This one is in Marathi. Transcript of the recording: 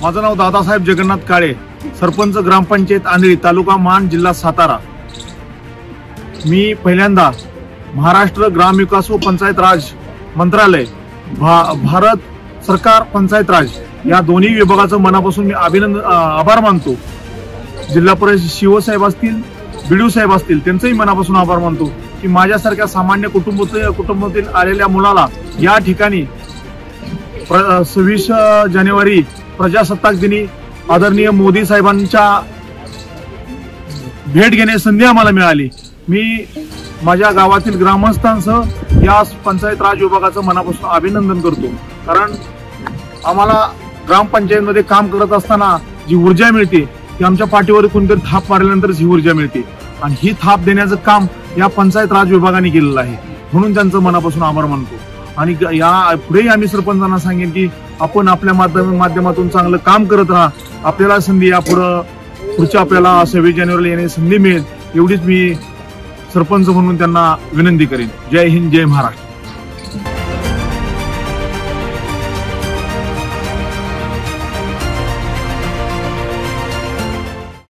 माझं नाव दादासाहेब जगन्नाथ काळे, सरपंच ग्रामपंचायत आंधळी, तालुका मान, जिल्हा सातारा। मी पहिल्यांदा महाराष्ट्र ग्रामविकास व पंचायत राज मंत्रालय, भारत सरकार पंचायत राज या दोन्ही विभागाचं मनापासून मी आभार मानतो। जिल्हा परिषद शिवसाहेब असतील, बीडीओ साहेब असतील, त्यांचंही मनापासून आभार मानतो की माझ्यासारख्या सामान्य कुटुंबातील आलेल्या मुलाला या ठिकाणी 26 जानेवारी प्रजासत्ताक दिनी आदरणीय मोदी साहेबांच्या भेट घेण्याची संधी आम्हाला मिळाली। मी माझ्या गावातील ग्रामस्थांसह या पंचायत राज विभागाचं मनापासून अभिनंदन करतो, कारण आम्हाला ग्रामपंचायतीमध्ये काम करत असताना जी ऊर्जा मिळते ती आमच्या पाठीवर कोणतरी थाप मारल्यानंतरच ही ऊर्जा मिळते, आणि ही थाप देण्याचं काम या पंचायत राज विभागाने केलेलं आहे, म्हणून त्यांचं मनापासून आभार मानतो। आणि या पुढेही आम्ही सरपंचांना सांगेन की आपण आपल्या माध्यमातून चांगलं काम करत राहा, आपल्याला संधी पुढच्या आपल्याला 26 जानेवारीला येण्याची संधी मिळेल, एवढीच मी सरपंच म्हणून त्यांना विनंती करेन। जय हिंद, जय महाराष्ट्र।